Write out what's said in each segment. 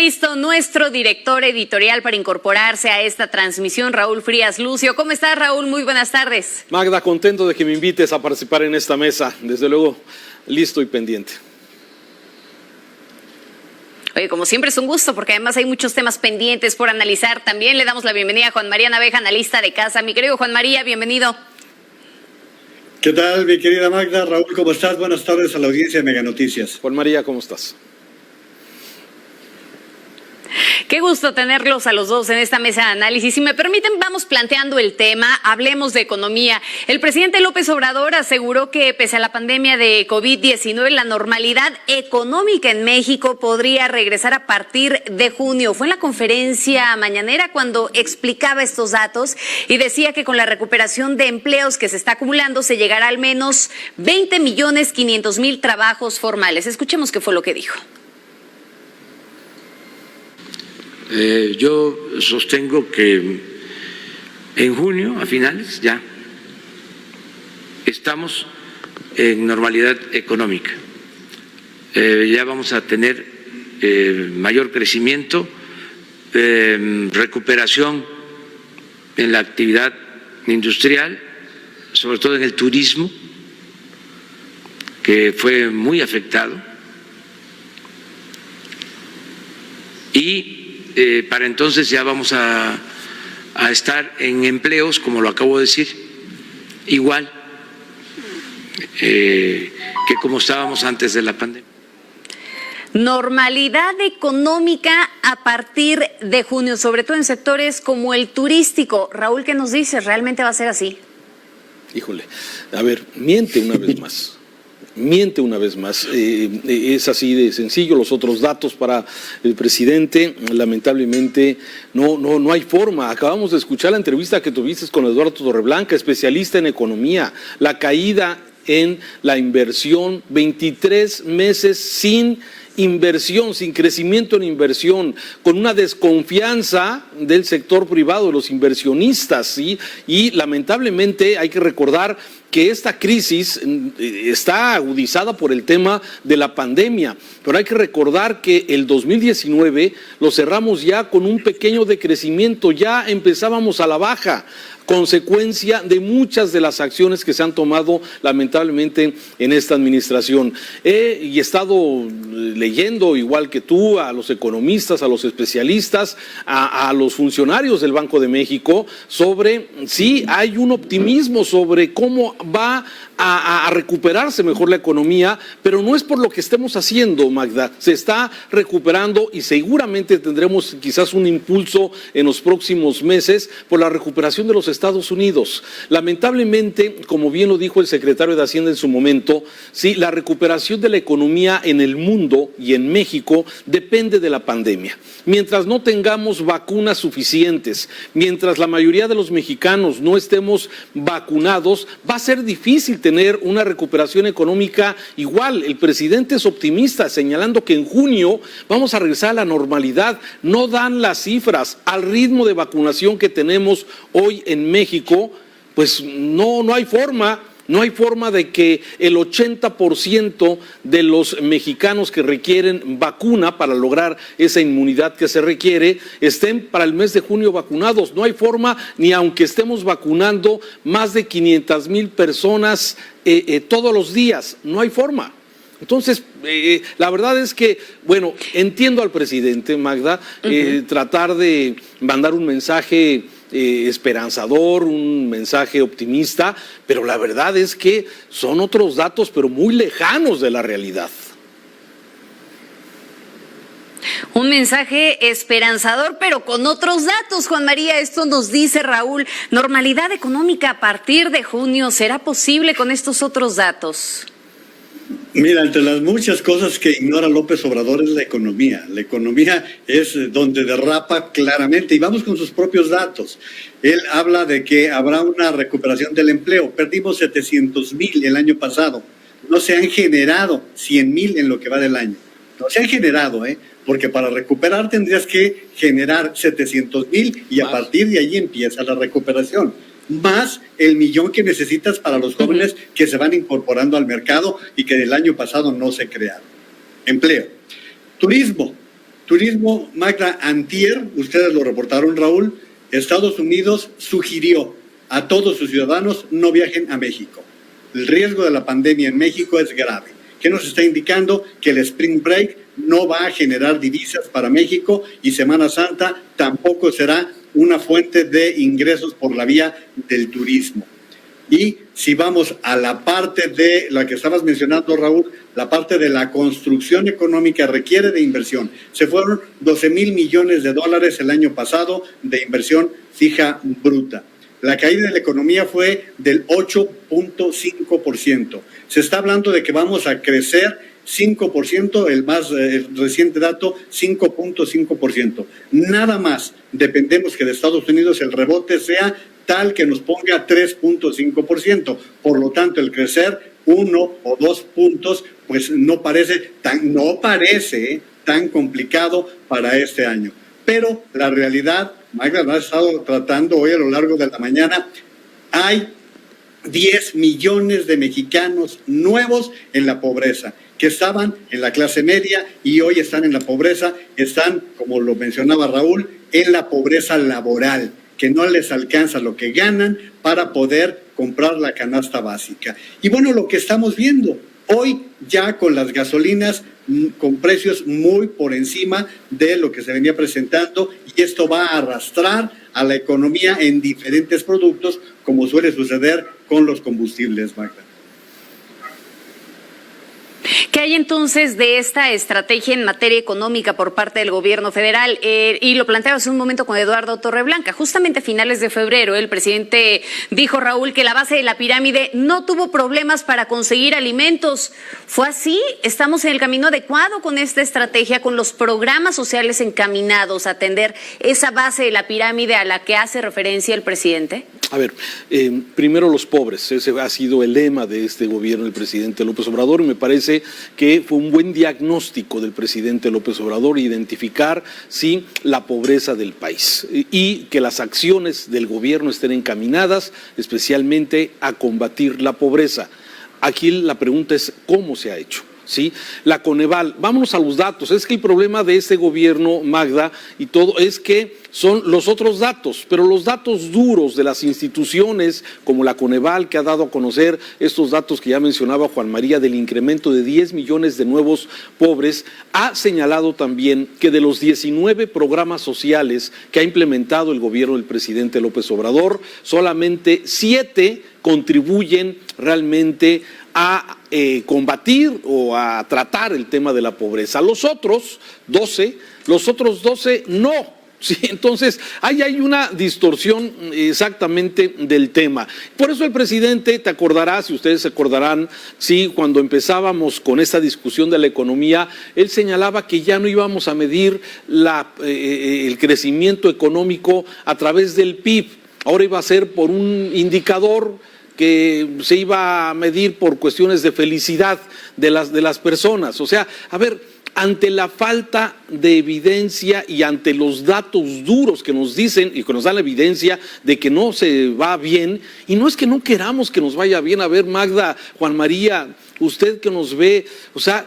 listo nuestro director editorial para incorporarse a esta transmisión, Raúl Frías Lucio. ¿Cómo estás, Raúl? Muy buenas tardes. Magda, contento de que me invites a participar en esta mesa. Desde luego, listo y pendiente. Oye, como siempre es un gusto, porque además hay muchos temas pendientes por analizar. También le damos la bienvenida a Juan María Naveja, analista de casa. Mi querido Juan María, bienvenido. ¿Qué tal, mi querida Magda? Raúl, ¿cómo estás? Buenas tardes a la audiencia de Mega Noticias. Juan María, ¿cómo estás? Qué gusto tenerlos a los dos en esta mesa de análisis. Si me permiten, vamos planteando el tema, hablemos de economía. El presidente López Obrador aseguró que pese a la pandemia de COVID-19, la normalidad económica en México podría regresar a partir de junio. Fue en la conferencia mañanera cuando explicaba estos datos y decía que con la recuperación de empleos que se está acumulando se llegará al menos 20.500.000 trabajos formales. Escuchemos qué fue lo que dijo. Yo sostengo que en junio, a finales, ya estamos en normalidad económica. Ya vamos a tener mayor crecimiento, recuperación en la actividad industrial, sobre todo en el turismo, que fue muy afectado. Y para entonces ya vamos a estar en empleos, como lo acabo de decir, igual que como estábamos antes de la pandemia. Normalidad económica a partir de junio, sobre todo en sectores como el turístico. Raúl, ¿qué nos dices? ¿Realmente va a ser así? Híjole, a ver, miente una vez más. Miente una vez más, es así de sencillo. Los otros datos para el presidente, lamentablemente no hay forma. Acabamos de escuchar la entrevista que tuviste con Eduardo Torreblanca, especialista en economía, la caída en la inversión, 23 meses sin inversión, sin crecimiento en inversión, con una desconfianza del sector privado, de los inversionistas, ¿sí? Y lamentablemente hay que recordar que esta crisis está agudizada por el tema de la pandemia, pero hay que recordar que el 2019 lo cerramos ya con un pequeño decrecimiento, ya empezábamos a la baja, consecuencia de muchas de las acciones que se han tomado lamentablemente en esta administración. He estado leyendo, igual que tú, a los economistas, a los especialistas, a los funcionarios del Banco de México, sobre si hay un optimismo sobre cómo va a recuperarse mejor la economía, pero no es por lo que estemos haciendo, Magda. Se está recuperando y seguramente tendremos quizás un impulso en los próximos meses por la recuperación de los Estados Unidos. Lamentablemente, como bien lo dijo el secretario de Hacienda en su momento, sí, la recuperación de la economía en el mundo y en México depende de la pandemia. Mientras no tengamos vacunas suficientes, mientras la mayoría de los mexicanos no estemos vacunados, va a ser difícil tener una recuperación económica igual. El presidente es optimista, señalando que en junio vamos a regresar a la normalidad. No dan las cifras al ritmo de vacunación que tenemos hoy en México, pues no hay forma. No hay forma de que el 80% de los mexicanos que requieren vacuna para lograr esa inmunidad que se requiere estén para el mes de junio vacunados. No hay forma, ni aunque estemos vacunando más de 500,000 personas todos los días. No hay forma. Entonces, la verdad es que, bueno, entiendo al presidente, Magda, tratar de mandar un mensaje esperanzador, un mensaje optimista, pero la verdad es que son otros datos, pero muy lejanos de la realidad. Un mensaje esperanzador, pero con otros datos, Juan María. Esto nos dice Raúl, normalidad económica a partir de junio. ¿Será posible con estos otros datos? Mira, entre las muchas cosas que ignora López Obrador es la economía. La economía es donde derrapa claramente, y vamos con sus propios datos. Él habla de que habrá una recuperación del empleo. Perdimos 700,000 el año pasado. No se han generado 100,000 en lo que va del año. No se han generado, porque para recuperar tendrías que generar 700,000 y a partir de ahí empieza la recuperación. Más el 1,000,000 que necesitas para los jóvenes que se van incorporando al mercado y que del año pasado no se crearon. Empleo. Turismo. Turismo, Magda, antier, ustedes lo reportaron, Raúl, Estados Unidos sugirió a todos sus ciudadanos no viajen a México. El riesgo de la pandemia en México es grave. ¿Qué nos está indicando? Que el Spring Break no va a generar divisas para México y Semana Santa tampoco será una fuente de ingresos por la vía del turismo. Y si vamos a la parte de la que estabas mencionando, Raúl, la parte de la construcción económica requiere de inversión. Se fueron 12,000 millones de dólares el año pasado de inversión fija bruta. La caída de la economía fue del 8.5%. Se está hablando de que vamos a crecer 5%, el más reciente dato, 5.5%. Nada más dependemos que de Estados Unidos el rebote sea tal que nos ponga 3.5%. Por lo tanto, el crecer 1 o 2 puntos, pues no parece tan complicado para este año. Pero la realidad, Magda, lo ha estado tratando hoy a lo largo de la mañana, hay 10 millones de mexicanos nuevos en la pobreza, que estaban en la clase media y hoy están en la pobreza, están, como lo mencionaba Raúl, en la pobreza laboral, que no les alcanza lo que ganan para poder comprar la canasta básica. Y bueno, lo que estamos viendo hoy ya con las gasolinas con precios muy por encima de lo que se venía presentando, y esto va a arrastrar a la economía en diferentes productos, como suele suceder con los combustibles, Magda. ¿Qué hay entonces de esta estrategia en materia económica por parte del gobierno federal? Y lo planteaba hace un momento con Eduardo Torreblanca. Justamente a finales de febrero, el presidente dijo, Raúl, que la base de la pirámide no tuvo problemas para conseguir alimentos. ¿Fue así? ¿Estamos en el camino adecuado con esta estrategia, con los programas sociales encaminados a atender esa base de la pirámide a la que hace referencia el presidente? A ver, primero los pobres, ese ha sido el lema de este gobierno del presidente López Obrador, y me parece que fue un buen diagnóstico del presidente López Obrador identificar, sí, la pobreza del país y que las acciones del gobierno estén encaminadas especialmente a combatir la pobreza. Aquí la pregunta es ¿cómo se ha hecho? ¿Sí? La Coneval, vámonos a los datos, es que el problema de este gobierno, Magda, y todo, es que son los otros datos, pero los datos duros de las instituciones como la Coneval, que ha dado a conocer estos datos que ya mencionaba Juan María del incremento de 10 millones de nuevos pobres, ha señalado también que de los 19 programas sociales que ha implementado el gobierno del presidente López Obrador, solamente 7 contribuyen realmente a combatir o a tratar el tema de la pobreza. Los otros 12 no. Sí, entonces, ahí hay una distorsión exactamente del tema. Por eso el presidente, te acordarás, y ustedes se acordarán, sí, cuando empezábamos con esta discusión de la economía, él señalaba que ya no íbamos a medir el crecimiento económico a través del PIB, ahora iba a ser por un indicador que se iba a medir por cuestiones de felicidad de las personas. O sea, a ver, ante la falta de evidencia y ante los datos duros que nos dicen y que nos dan la evidencia de que no se va bien, y no es que no queramos que nos vaya bien, a ver, Magda, Juan María, usted que nos ve, o sea,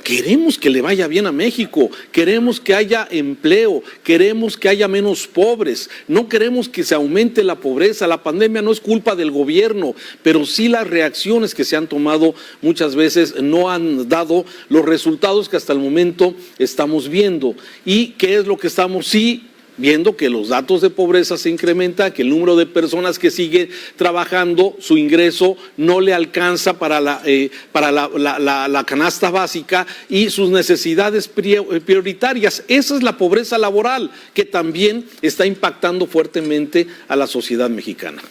queremos que le vaya bien a México, queremos que haya empleo, queremos que haya menos pobres, no queremos que se aumente la pobreza. La pandemia no es culpa del gobierno, pero sí las reacciones que se han tomado muchas veces no han dado los resultados que hasta el momento estamos viendo. ¿Y qué es lo que estamos viendo? Que los datos de pobreza se incrementan, que el número de personas que sigue trabajando, su ingreso no le alcanza para la canasta básica y sus necesidades prioritarias. Esa es la pobreza laboral que también está impactando fuertemente a la sociedad mexicana.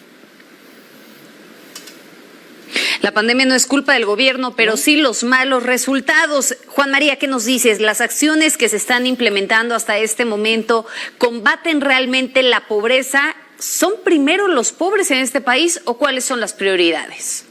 La pandemia no es culpa del gobierno, pero sí los malos resultados. Juan María, ¿qué nos dices? ¿Las acciones que se están implementando hasta este momento combaten realmente la pobreza? ¿Son primero los pobres en este país o cuáles son las prioridades?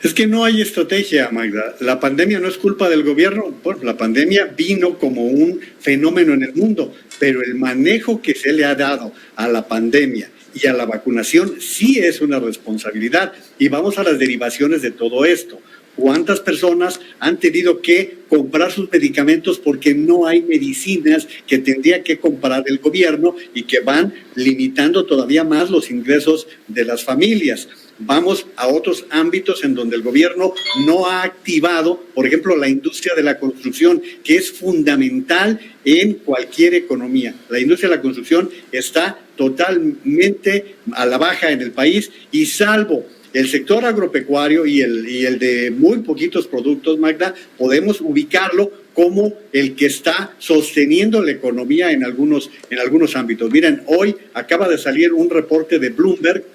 Es que no hay estrategia, Magda. La pandemia no es culpa del gobierno. Bueno, la pandemia vino como un fenómeno en el mundo, pero el manejo que se le ha dado a la pandemia y a la vacunación sí es una responsabilidad. Y vamos a las derivaciones de todo esto. cuántas personas han tenido que comprar sus medicamentos porque no hay medicinas que tendría que comprar el gobierno y que van limitando todavía más los ingresos de las familias. Vamos a otros ámbitos en donde el gobierno no ha activado, por ejemplo, la industria de la construcción, que es fundamental en cualquier economía. La industria de la construcción está totalmente a la baja en el país y salvo el sector agropecuario y el de muy poquitos productos, Magda, podemos ubicarlo como el que está sosteniendo la economía en algunos ámbitos. Miren, hoy acaba de salir un reporte de Bloomberg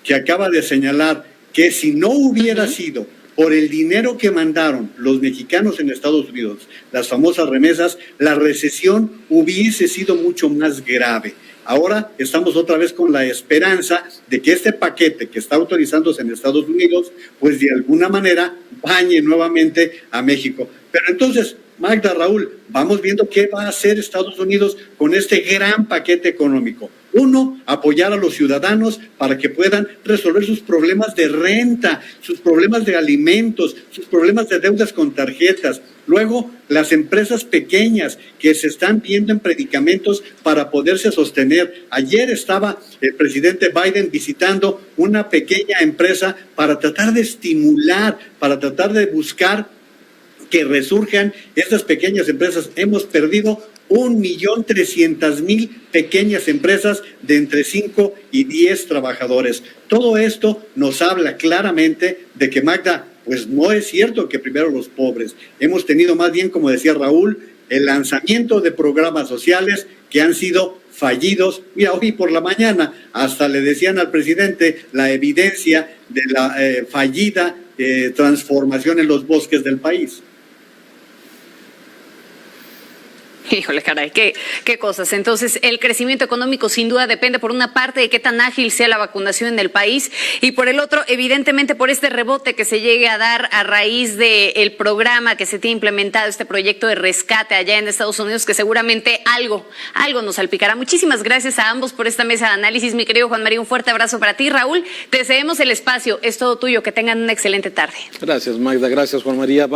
que acaba de señalar que si no hubiera sido por el dinero que mandaron los mexicanos en Estados Unidos, las famosas remesas, la recesión hubiese sido mucho más grave. Ahora estamos otra vez con la esperanza de que este paquete que está autorizándose en Estados Unidos, pues de alguna manera bañe nuevamente a México. Pero entonces, Magda, Raúl, vamos viendo qué va a hacer Estados Unidos con este gran paquete económico. Uno, apoyar a los ciudadanos para que puedan resolver sus problemas de renta, sus problemas de alimentos, sus problemas de deudas con tarjetas. Luego, las empresas pequeñas que se están viendo en predicamentos para poderse sostener. Ayer estaba el presidente Biden visitando una pequeña empresa para tratar de estimular, para tratar de buscar que resurjan estas pequeñas empresas. Hemos perdido 1.300.000 pequeñas empresas de entre 5 y 10 trabajadores. Todo esto nos habla claramente de que, Magda, pues no es cierto que primero los pobres. Hemos tenido más bien, como decía Raúl, el lanzamiento de programas sociales que han sido fallidos. Mira, hoy por la mañana hasta le decían al presidente la evidencia de la fallida transformación en los bosques del país. Híjole, caray, qué cosas. Entonces, el crecimiento económico sin duda depende por una parte de qué tan ágil sea la vacunación en el país y por el otro, evidentemente, por este rebote que se llegue a dar a raíz del programa que se tiene implementado, este proyecto de rescate allá en Estados Unidos, que seguramente algo nos salpicará. Muchísimas gracias a ambos por esta mesa de análisis. Mi querido Juan María, un fuerte abrazo para ti. Raúl, te cedemos el espacio. Es todo tuyo. Que tengan una excelente tarde. Gracias, Magda. Gracias, Juan María.